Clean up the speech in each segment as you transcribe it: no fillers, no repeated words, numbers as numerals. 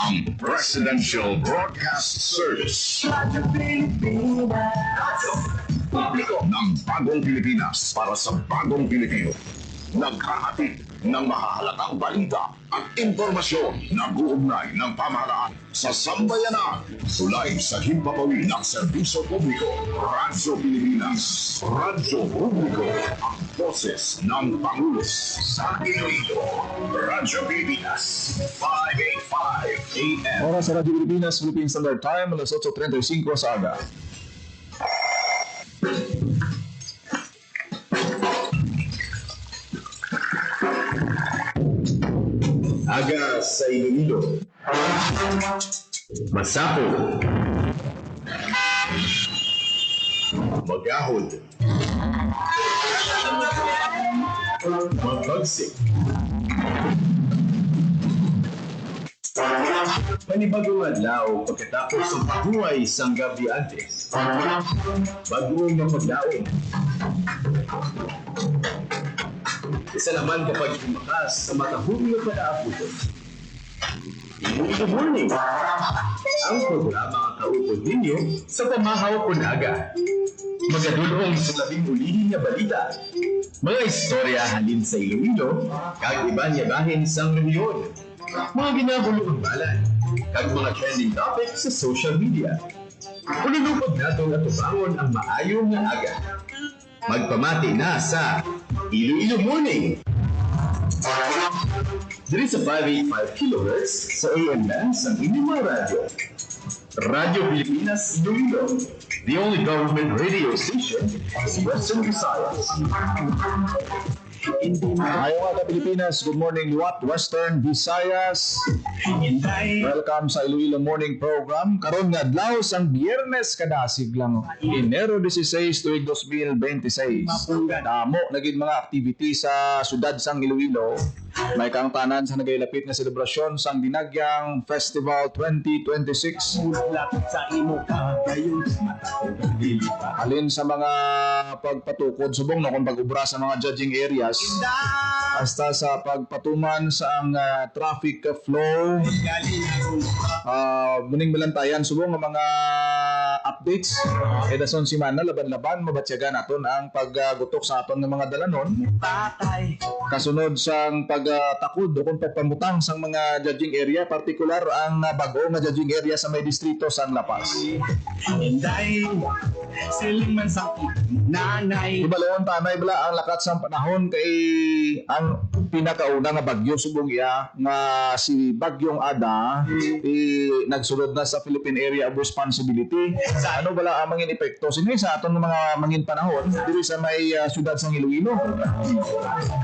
ang Presidential Broadcast Service. Radyo Pilipinas. Publiko ng bagong Pilipinas para sa bagong Pilipino. Naghahatid ng mahahalagang balita at impormasyon na guugnay ng pamahalaan sa sambayanan. Sulay sa himpapawid ng serbisyo publiko. Radyo Pilipinas. Radyo Publiko. Ang boses ng Pangulo sa Iloilo. Radyo Pilipinas. 585 AM. Oras sa Radyo Pilipinas, Philippine Standard Time, alas 8:35 sa aga. Aga sa Iloilo. Masapo. Magahod. Magbagsik. Panibagong adlaw pagkatapos ng buhay sang gabi antes. Bagong mapaglaon. Isa naman kapag tumakas sa matahumyo pa na aputon. Good morning! Ang programa kaupod ninyo sa pamahaw ko naga. Magadulong sa labing ulihin nga balita. Mga istorya halin sa Iloilo, kag iba niya bahin sang rehiyon. Mga ginagulong balan, kag mga trending topics sa social media. Ululupod nato at tubangon ang maayong nga aga. Magpamati na sa Iloilo Morning! Diri sa 585 kHz sa AM band sa inyong radyo. Radyo Pilipinas Iloilo, the only government radio station sa Western Visayas. Ayaw nga Pilipinas, good morning Liwat, Western Visayas. Welcome sa Iloilo Morning Program. Karon nga adlaw sang Biyernes kadasig lang, Enero 16 tuig 2026. Damo naging mga activity sa syudad sang Iloilo. May kaangtanan sa nagailapit na selebrasyon sang Dinagyang Festival 2026. Alin sa mga pagpatukod subong na kung pag-ubra sa mga judging areas hasta sa pagpatuman sa ang traffic flow, muning balantayan subong ng mga updates edason si Mana laban-laban mabatyagan naton ang paggutok sa aton ng mga dalanon kasunod sang pagtakod o kung pagpamutang sang mga judging area, partikular ang bago nga judging area sa may distrito San La Paz. Ibalawon tanay bala ang lakat sa panahon kay ang pinakauna nga bagyo subong iya nga si Bagyong Ada nagsulod na sa Philippine Area of Responsibility. Sa ano bala ang mangin epekto sini sa aton mga mangin panahon diri sa may syudad sang Iloilo.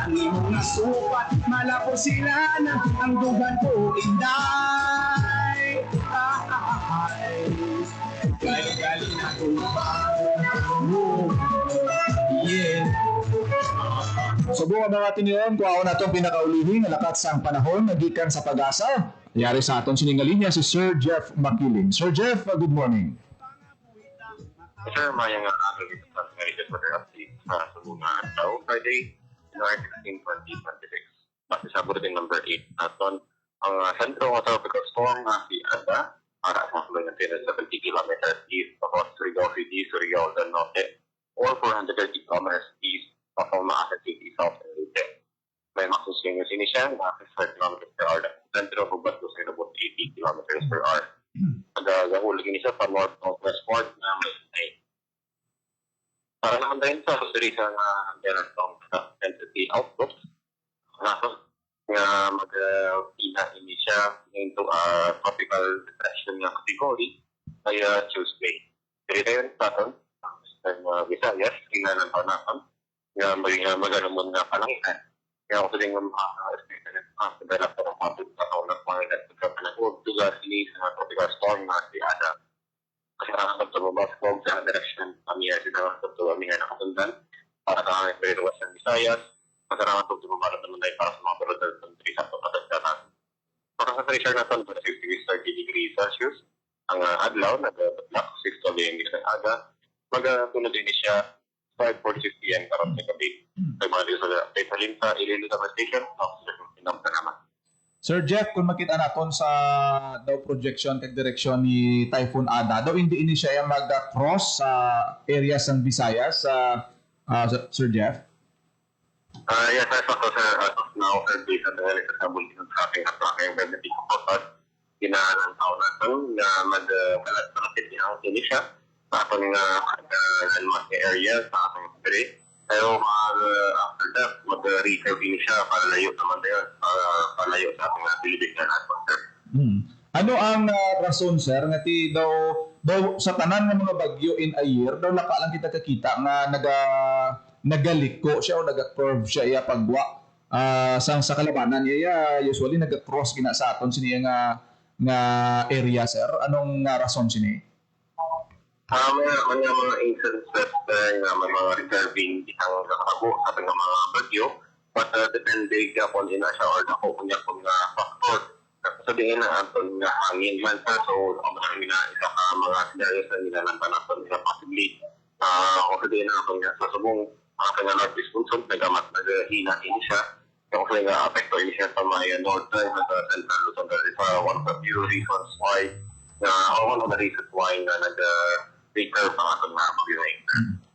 Ang imong nasupat malapo sila na ang dugan ko inday. Gali na ko. Yeah. Subo ang mga tiniyon kung ako na itong pinakaulihing lakat sa panahon nagikan sa pag-asa. Yari sa aton siningaling niya si Sir Jeff Makiling. Sir Jeff, good morning. Sir, mayang dito sa American Weather Update sa mga adlaw Friday, January 16, 2026. Base sa bulletin number 8 naton ang sentro ng tropical storm na si Ada para sa mga ng 70 kilometers east of Surigao City, Surigao del Norte or 430 kilometers east of Maaca City, South Leyte. May maximum sinus siya na 5 kilometers per hour. Sentro ng bato sa inabot 80 kilometers per hour. Nagagahulog niya siya pa north-westward na may para nakandahin sa Rosarisa na meron itong density outlook nga mag-pina ini siya into tropical depression nga category kaya Tuesday. Dito yun sa atin, Visayas, tingnan ng taon natin nga mag-anumon nga palanginan. Kaya ako saling ma-expect na develop na ng mga taon ng panginan sa panahon tugas ini sa tropical storm na si Ada. Kasi nakakabas kong sa direction kami ay sinakabas nga nakasundan para sa aming periwas ng Visayas. Masaraman itong tumabalat naman tayo para sa mga barudal ng 3 sa patatagdanan. Para sa pressure natin, 30 degrees Celsius. Ang adlaw, nag-black 6 to yung gisang aga. Mag-tunod din siya 5:46 p.m. karon sa gabi. Ay mga dito sa Linta, Iloilo Station, tapos pinamta naman. Sir Jeff, kung makita naton sa daw projection kag direksyon ni Typhoon Ada, daw hindi ini siya mag-cross sa areas ng Visayas, Sir Jeff? Yes, I thought sir, as of now, sir, based on the electrical sa ating tracking benefit ko at kinaanan taon natin na mag-kalapit niya ang siya sa ating landmark area sa ating street. Pero after that, mag-reserve din siya palayo naman na yun, palayo sa ating bilibig na natin, sir. Ano ang rason, sir, nga ti daw sa tanan ng mga bagyo in a year, daw laka lang kita kakita nga nagaliko siya o naga-curve siya iya pagwa sa kalabanan iya usually naga-cross gina sa aton siniya nga area, sir. Anong rason sini? May mga instances na may mga reserving isang nakabo sa ating mga bagyo, but depende kapon ina siya or ako kunya kung factor. Sabihin na aton nga hangin man sa so namin na isa ka mga scenarios na nilalanta natin na possibly o sabihin na aton nga sa subong ating northeast monsoon nagamat naghina ini siya yung kaya nga apekto ini siya sa mga north side na sa central Luzon. That is one of the few reasons why one of the reasons why na nag-recurve ang ating mga bagyo.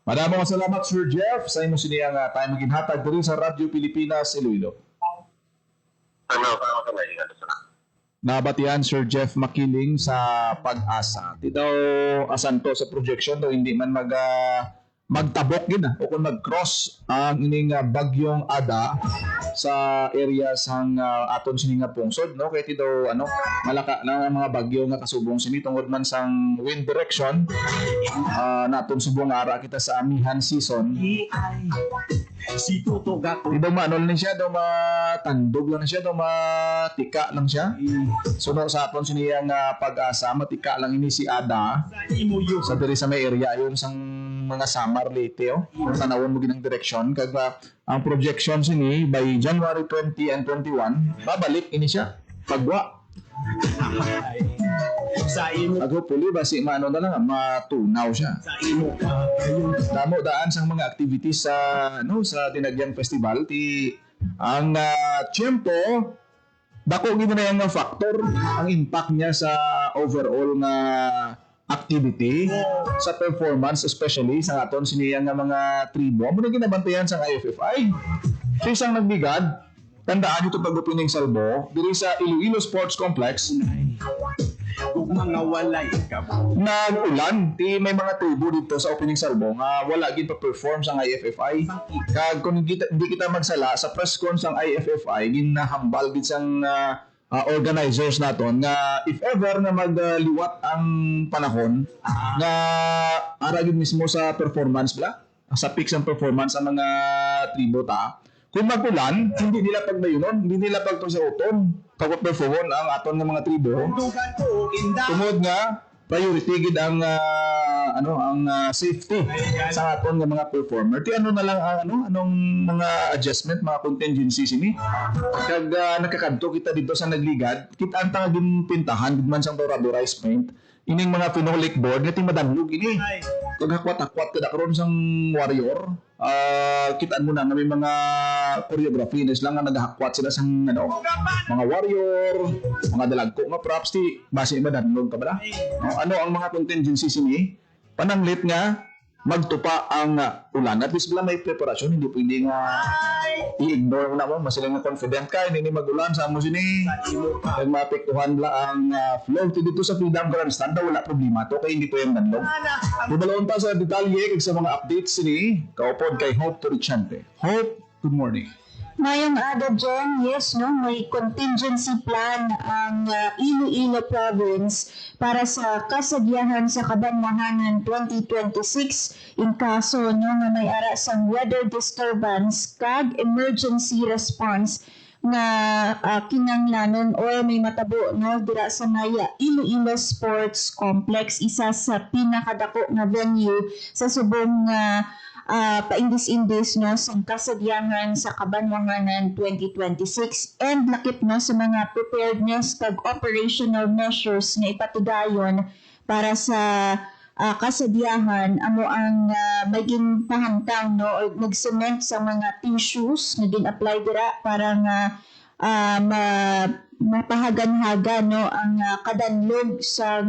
Maraming salamat, Sir Jeff, sa imo siniyang tayo maginhatag diri sa Radyo Pilipinas, Iloilo. Nabatian Sir Jeff Makiling sa Pag-asa. Di daw asan to sa projection daw hindi man magtabok gid o kung mag-cross ang ining bagyong Ada sa areas ang aton sini nga pungsod, no, kay ti daw malaka na mga bagyo nga kasubong sini tungod man sang wind direction naton subong ara kita sa amihan season. Si Tuto Gato. Di daw maanol ni siya, daw matandog lang siya, daw matika lang siya. So sa aton siniyang Pag-asa, matika lang ini si Ada sa diri sa may area yun sang mga summer late kung tanawon mo ginang direksyon kag ang projection sini by January 20 and 21 babalik ini siya pagwa Sa imo. hopefully basi maano na lang matunaw siya. Sa imo ka. Damo daan sang mga activities sa sa Dinagyang Festival ti ang tiyempo dako gid na yang factor ang impact niya sa overall nga activity sa performance especially sa aton siniyang nga mga tribo. Amo na ginabantayan sa IFFI. So isang nagbigad, tandaan ito pag-opening salbo diri sa Iloilo Sports Complex. Kung mga walay ka. Nag-ulan, may mga tribo dito sa opening salbo nga wala gid pa-perform sa IFFI. Kag kung hindi kita magsala sa press con sa IFFI, ginahambal gid sang organizers naton nga if ever na magliwat ang panahon nga ara gid mismo sa performance sa peak ang performance sa mga tribo kung mag-ulan, hindi nila pagbayunon, hindi nila pagpasauton pag-perform ang aton nga mga tribo. Tungod nga priority gid ang safety sa aton nga mga performer. Ti na lang anong mga adjustment, mga contingencies ini. Kag nakakadto kita dito sa nagligad, kita anta nga ginpintahan gid man sang rubberized paint. Ining mga phenolic board nga ti madamlog ini. Kag hakwat-hakwat kada karon sang warrior, kitaan mo na may mga choreography na sila nga naghahakwat sila sang mga warrior, mga dalagko nga props ti base madamlog ka ba? Ano ang mga contingencies ini? Pananglit nga magtupa ang ulan. At least may preparasyon, hindi pwede nga i-ignore na mo. Masila nga confident ka, hindi mag-ulan sa mo sini. Kag mapiktuhan lang ang flow dito sa Freedom Grandstand, wala problema to, kaya hindi po yung dandog. Bubalaon pa sa detalye kag sa mga updates sini, kaupod kay Hope Torichante. Hope, good morning. Ngayong Ada Jen, yes, may contingency plan ang Iloilo Province para sa kasadyahan sa Kabanwahanan 2026 in kaso nga may ara sang weather disturbance kag emergency response nga kinanglanon or may matabo dira sa Naya Iloilo Sports Complex, isa sa pinakadako nga venue sa subong paindis-indis sa kasadyangan sa Kabanwahanan 2026 and lakip sa mga preparedness kag operational measures nga ipatudayon para sa kasadyahan amo ang maging pahantang or nag-cement sa mga tissues nga gin-apply dira para nga mapahagan-hagan no ang kadanlog sa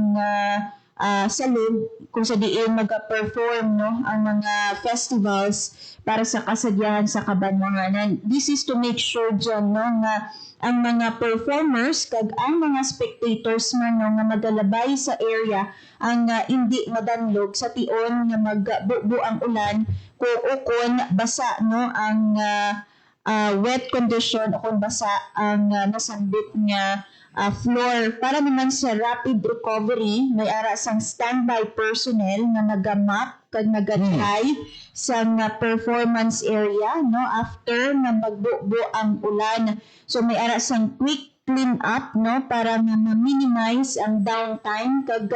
loob kung sa diin mag-perform no ang mga festivals para sa kasadyahan sa kabanwahanan. This is to make sure dyan no nga ang mga performers kag ang mga spectators man no, nga magalabay sa area ang hindi madanlog sa tion nga magbubu ang ulan kung basa no ang wet condition o kung basa ang nasambit nga floor. Para naman sa rapid recovery, may ara sang standby personnel nga nagamap kag nagatry sa performance area no after nga magbubo ang ulan. So may ara sang quick clean up no para nga ma-minimize ang downtime kag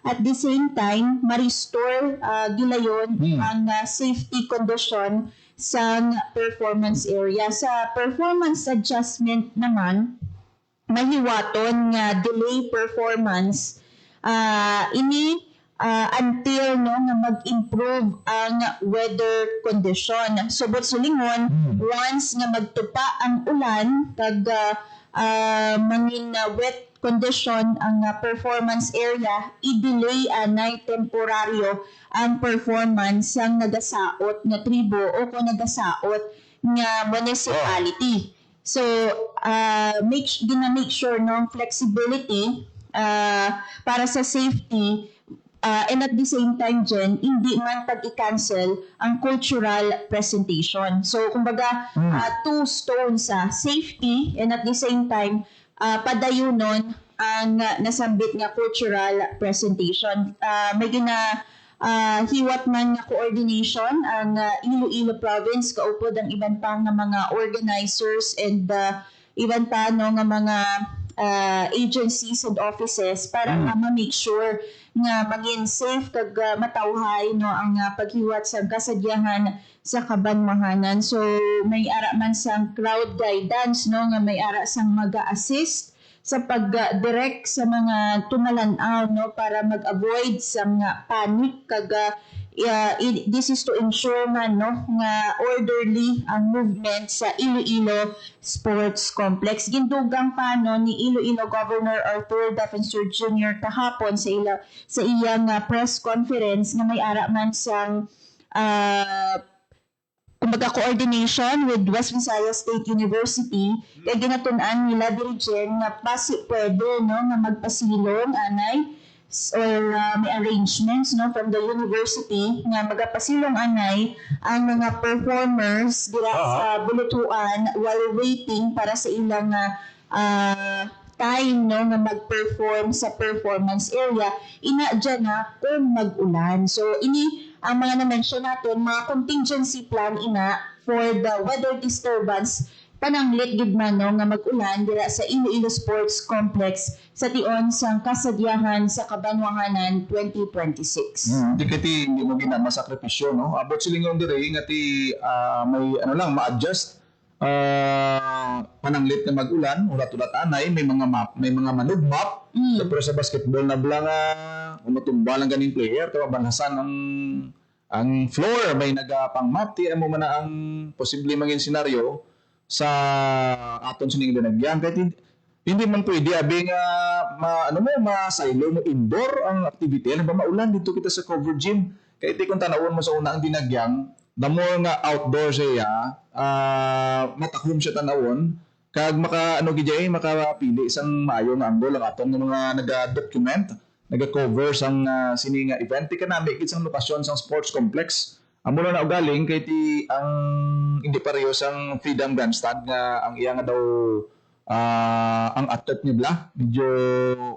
at the same time ma-restore gilayon ang safety condition sa performance area. Sa performance adjustment naman, mahiwaton nga delay performance ini until no nga mag-improve ang weather condition. So but sulingon once nga magtupa ang ulan kag mangin wet condition ang performance area, i-delay anay temporaryo ang performance sang nagasaot nga tribo o kung nagasaot nga municipality. So make sure no flexibility para sa safety and at the same time dyan, hindi man pag-i-cancel ang cultural presentation. So kumbaga two stones safety and at the same time padayunon ang nasambit nga cultural presentation. May hiwat man nga coordination ang Iloilo Province kaupod ang iban pa nga mga organizers and iban pa no nga mga agencies and offices para ma-make sure nga maging safe kag matawhay no ang paghiwat sa kasadyahan sa kabanwahanan. So may ara man sang crowd guidance no nga may ara sang mag-assist sa pag-direct sa mga tumalanaw no para mag-avoid sa mga panic kag this is to ensure man no nga orderly ang movement sa Iloilo Sports Complex. Gindugang pa no ni Iloilo Governor Arthur Defensor Jr. kahapon sa iyang press conference nga may ara man sang kumbaga coordination with West Visayas State University kaya ginatun-an nila dirigen nga pwede no nga magpasilong anay or may arrangements no from the university nga magapasilong anay ang mga performers dira sa bulutuan while waiting para sa ilang time no nga mag-perform sa performance area ina dyan kung mag-ulan. So ini ang mga na-mention natin, mga contingency plan ina for the weather disturbance pananglit gid man no nga mag-ulan dira sa Iloilo Sports Complex sa tion sang kasadyahan sa kabanwahanan 2026. Di kiti hindi mo gina masakripisyo no. Abot silingon dire nga ti may ma-adjust pananglit na mag-ulan, ulat-ulat anay, may mga map, may mga manug map. Pero sa basketball na blang umatumba lang ganing player, banhasan ang floor, may nagapang map, ti mo man ang posible mangin senaryo sa aton sining dinagyan. Kahit hindi man pwede abi nga ma-silo mo indoor ang activity. Alam ba maulan dito kita sa cover gym. Kahit kung tanawon mo sa una ang dinagyang, the more nga outdoor siya, matakom siya tanawon, kag makapili isang maayo nga angle ang atong mga naga-document, naga-cover sang sini nga event. Tika namin isang lokasyon sang sports complex. Ang muna na ugaling, kaya ang hindi pareho sang Freedom Grandstand nga ang iya nga daw ang atlet niya bla, medyo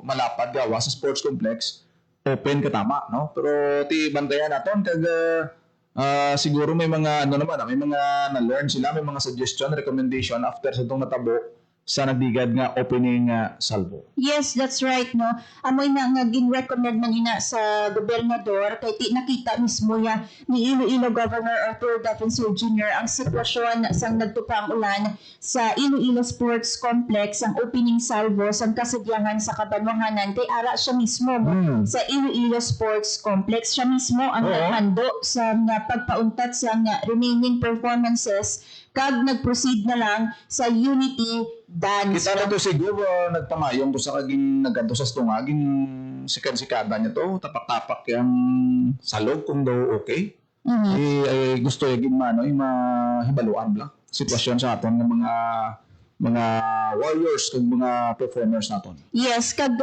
malapad gawa sa sports complex, open katama, no? Pero ti bantayan naton kag siguro may mga may mga na-learn sila, may mga suggestion, recommendation after sa itong natabo sa nagdigad nga opening salvo. Yes, that's right no. Amoy na nga gin-recommend man ina sa gobernador kay nakita mismo ya ni Iloilo Governor Arthur Defensor Jr. ang sitwasyon sang nagtupang ulan sa Iloilo Sports Complex ang opening salvo sang kasadyahan sa kabanwahanan kay ara siya mismo sa Iloilo Sports Complex. Siya mismo ang naghando sa pagpauntat sa remaining performances kag nag-proceed na lang sa Unity Dance. Kita na to siguro nagpamayong to sa kaging nagkanto sa stungagin sikan-sikada niya to tapak-tapak yang salog kung daw okay. Gusto yung mahibaluan lang sitwasyon sa aton ng mga warriors kag mga performers naton. Yes, kag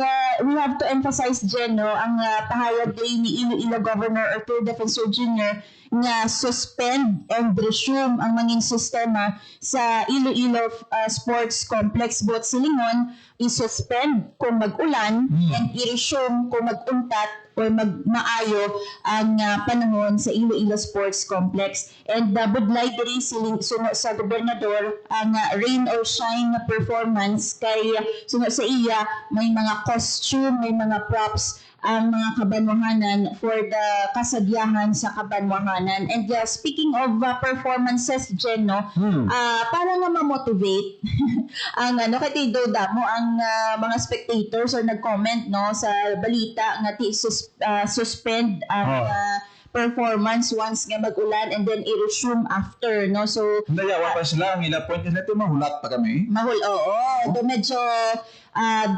we have to emphasize Jen, no, ang pahayag day ni Iloilo Governor Arturo Defensor Jr. nga suspend and resume ang mangin sistema sa Iloilo Sports Complex Boat Silingon, i-suspend kung mag-ulan and i-resume kung mag-untat o magmaayo ang panahon sa Iloilo Sports Complex. And budlay diri suno sa gobernador ang rain or shine na performance kay suno sa iya may mga costume, may mga props ang mga kabanwahanan for the kasadyahan sa kabanwahanan. And speaking of performances, Jen, no, para nga ma-motivate ang kay Doda mo ang mga spectators or nag-comment no sa balita nga suspend ang performance once nga mag-ulan and then i-resume after, no? So Nayawa pa sila ang ila point nila ito mahulat pa kami. oo. Do medyo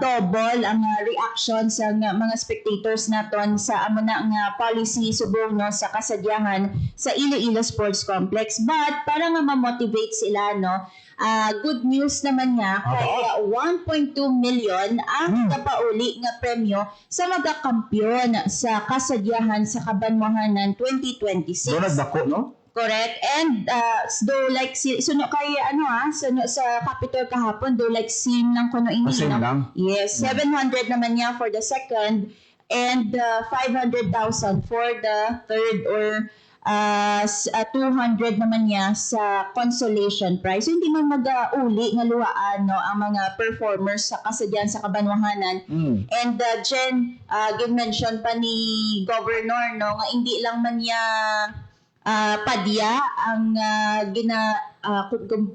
double ang reaction sa mga spectators naton sa amo na nga policy subong no sa kasadyahan sa Iloilo Sports Complex. But para nga ma-motivate sila, no, good news naman nga kay 1.2 million ang kapauli nga premyo sa magakampyon sa kasadyahan sa Kabanwahanan 2026. Doon nagdako, no? Correct. And do like suno kay suno sa Capitol kahapon do like same lang kuno ini Same lang? Yes, 700 naman niya for the second and 500,000 for the third or 200 naman niya sa consolation prize. So, hindi man mag-uli nga luwaan no ang mga performers sa kasadyahan sa Kabanwahanan. And Jen, mention pa ni Governor no nga hindi lang man niya padya ang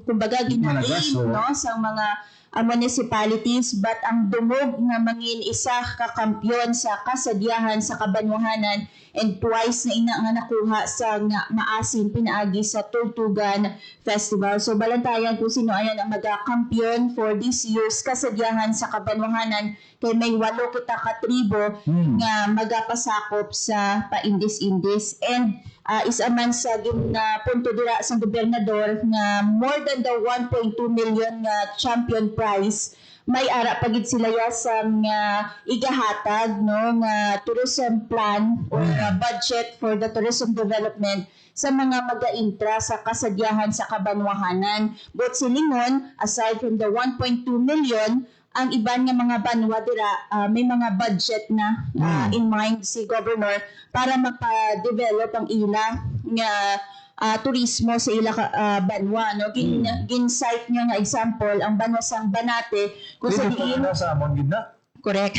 kumbaga gina-aim no sa mga municipalities but ang dumog nga mangin isa ka kampiyon sa kasadyahan sa Kabanwahanan and twice na ina nga nakuha sa maasin pinaagi sa Tugtugan Festival. So balantayan kung sino ayan ang magakampiyon for this year's kasadyahan sa Kabanwahanan kay may 8 kita ka tribo nga magapasakop sa paindis-indis. And isa man sa punto dira sa gobernador nga more than the 1.2 million nga champion prize may ara pagid sila sang igahatag no nga tourism plan or budget for the tourism development sa mga mag-intra sa kasadyahan sa Kabanwahanan. But silingon, aside from the 1.2 million, ang iban nga mga banwa dira may mga budget na in mind si Governor para mapa-develop ang ila nga turismo sa ila banwa no gin-cite niya nga example ang banwa sang Banate kung sa diin sa amon gid na. Correct.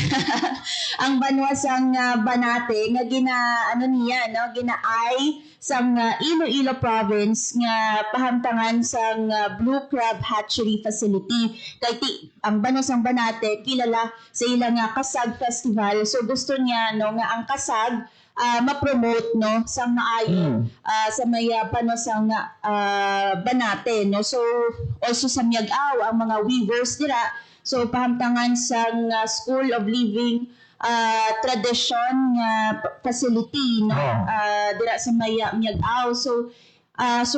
Ang banwa sang Banate nga gina-ay sang Iloilo province nga pahamtangan sang Blue Crab Hatchery Facility. Kay ang banwa sang Banate kilala sa ila nga Kasag Festival. So gusto niya no nga ang kasag ma-promote no sa maayo sa may panwa sang Banate no. So also sa Miag-aw ang mga weavers dira. So pahamtangan sang School of Living tradition facility no dira sa Miag-aw. So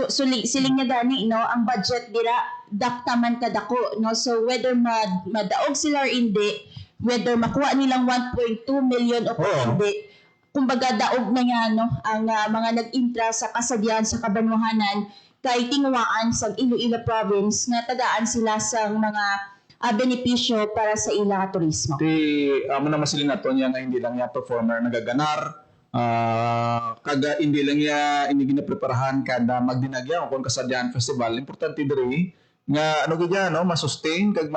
siling nga gani no ang budget dira daktaman kadako no. So whether madaog sila or hindi, whether makuha nilang 1.2 million o hindi, kumbaga daog na nga no ang mga nag-intra sa kasadyahan sa Kabanwahanan kay tingwaan sa Iloilo province nga tagaan sila sa mga benepisyo para sa ila turismo. Amo na masilin nato niya nga hindi lang niya performer nagaganar kaga hindi lang niya ini ginapreparahan kada magdinagya kon kasadyahan festival. Importante diri nga gid no ma-sustain kag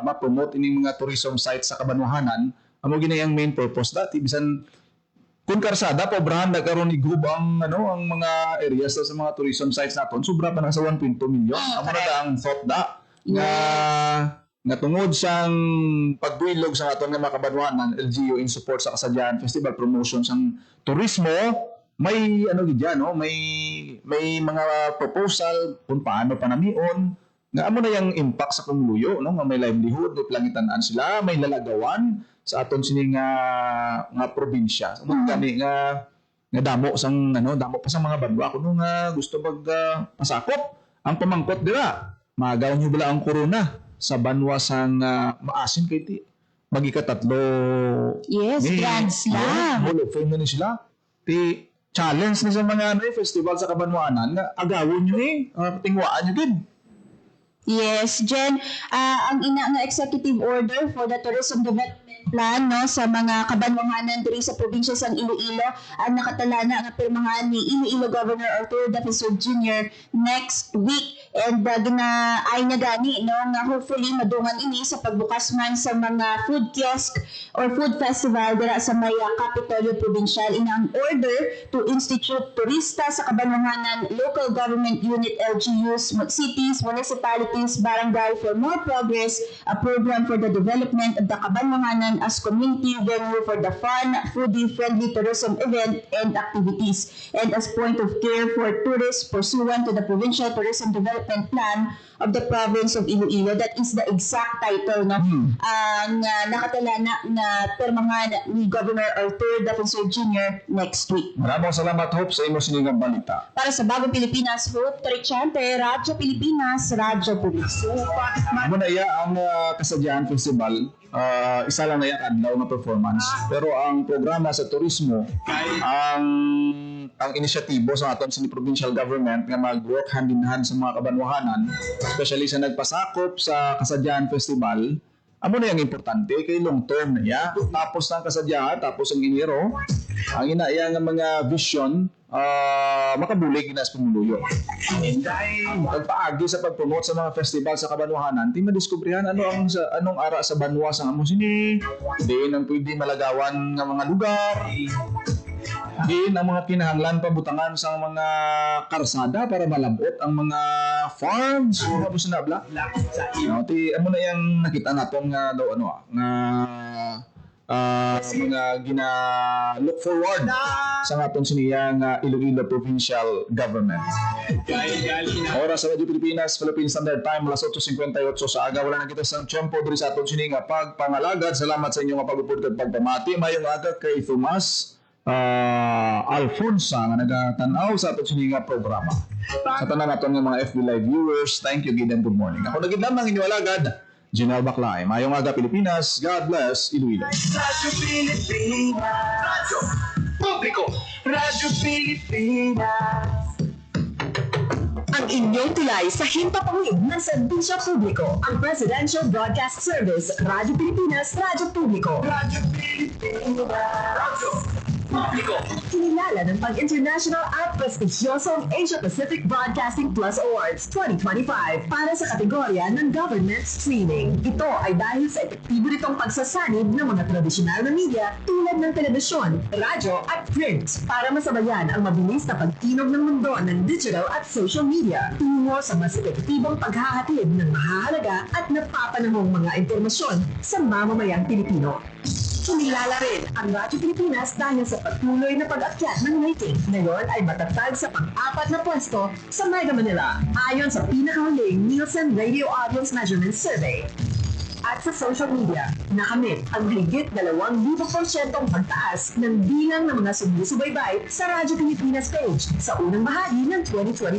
ma-promote ining mga tourism sites sa Kabanwahanan. Amo ginayang main purpose dati bisan kung karsada pobrahan na karon ni group ang ang mga areas sa mga tourism sites naton sobra pa na sa 1.2 million. Amo na ang thought nga tungod sang pagbuilog sa aton nga mga Kabanwahanan LGU in support sa Kasadyahan Festival promotion sang turismo may ano gid yan, no? May mga proposal kung paano panamion nga amo na yung impact sa kumuyo, no? Nga may livelihood, may plangitan-an sila, may lalagawan sa aton sini nga probinsya. Gani nga damo sang damo pa sa mga banwa kuno nga gusto pasakop ang pamangkot dira. Magaw nyo bala ang corona sa banwa sang maasin kay ti magikatatlo. Yes, Grand Slam. Hall of Fame na ni sila. Ti challenge na sa mga festival sa Kabanwaanan nga agawon nyo tingwaan nyo din. Yes, Jen, ang ina nga executive order for the tourism development plan sa mga kabanwahanan diri sa probinsya sang Iloilo ang nakatalana nga pirmahan ni Iloilo Governor Arturo Daffisol Jr. next week, and ginaay na gani nga hopefully madungan ini sa pagbukas man sa mga food kiosk or food festival dira sa may Kapitolyo Provincial. Ang order to institute turista sa kabanwahanan local government unit LGUs, cities, municipalities, barangay for more progress, a program for the development of the kabanwahanan as community venue for the fun, foodie-friendly tourism event and activities, and as point of care for tourists pursuant to the Provincial Tourism Development Plan of the Province of Iloilo. That is the exact title ang nakatalana na permangan ni Governor Arturo Daffisol Jr. next week. Maraming salamat, Hope, sa imo sinigang balita. Para sa Bagong Pilipinas, Hope Trichante, Radyo Pilipinas, Radyo Publiko. Muna iya ang Kasadyahan Festival. Isa lang na yan adlaw na performance, pero ang programa sa turismo, ang inisyatibo sa aton sa provincial government nga mag-work hand in hand sa mga kabanwahanan, especially sa nagpasakop sa Kasadyahan Festival. Amo na yung importante kay long term na ya. Tapos ng Kasadyahan, tapos ang Enero, ang inaya nga mga vision makabulig na sa pumuluyo. Pagpaagi sa pag-promote sa mga festival sa kabanwahanan, di madiskubrihan anong ara sa banwa sa amo sini, din ang pwede malagawan ng mga lugar, din ang mga kinahanglan pabutangan sa mga karsada para malabot ang mga farms, mga businabla. Amo na yung nakita natin nga daw mga look forward sa aton siniyang Iloilo Provincial Government. Oras sa Radyo Pilipinas, Philippine Standard Time, alas 8:58 sa aga. Wala na kita sa tiyempo diri sa aton sining pagpangalagad. Salamat sa inyong pagupod at pagpamati. Mayong aga kay Tomas Alfonsa nga nagatanaw sa aton sining programa. Sa tanan naton nga mga FB Live viewers, thank you again and good morning. Ako nagid lamang inyong alagad, General Baclay. Mayong aga Pilipinas. God bless Iloilo. Radyo Pilipinas, Radyo Publiko, Radyo Pilipinas. Ang inyong tulay sa himpapawid ng serbisyo publiko, ang Presidential Broadcast Service, Radyo Pilipinas, Radyo Publiko. Radyo Pilipinas, Radyo Publiko. Kinilala ng pag-international at prestigyosong Asia Pacific Broadcasting Plus Awards 2025 para sa kategorya ng Government Streaming. Ito ay dahil sa epektibo nitong pagsasanib ng mga tradisyonal na media tulad ng telebisyon, radyo at print para masabayan ang mabilis na pagtinog ng mundo ng digital at social media tungo sa mas epektibong paghahatid ng mahahalaga at napapanahong mga impormasyon sa mamamayang Pilipino. Kumilala rin ang Radyo Pilipinas dahil sa patuloy na pag-akyat ng rating. Ngayon ay matatag sa pang-apat na pwesto sa Mega Manila ayon sa pinakahuling Nielsen Radio Audience Measurement Survey. At sa social media, nakamit ang higit 2,000% pagtaas ng bilang ng mga sumusubaybay sa Radyo Pilipinas page sa unang bahagi ng 2025.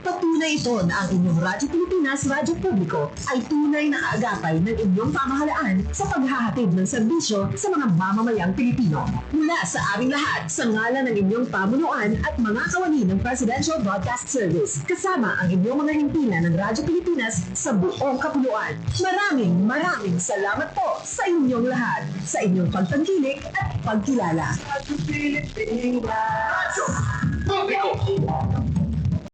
Patunay ito na ang inyong Radyo Pilipinas Radyo Publiko ay tunay na kaagapay ng inyong pamahalaan sa paghahatid ng serbisyo sa mga mamamayang Pilipino. Mula sa aming lahat, sa ngalan ng inyong pamunuan at mga kawani ng Presidential Broadcast Service, kasama ang inyong mga himpilan ng Radyo Pilipinas sa buong kapuluan. Maraming salamat po sa inyong lahat, sa inyong pagtangkilik at pagkilala. Radyo Pilipinas, Radyo Publiko.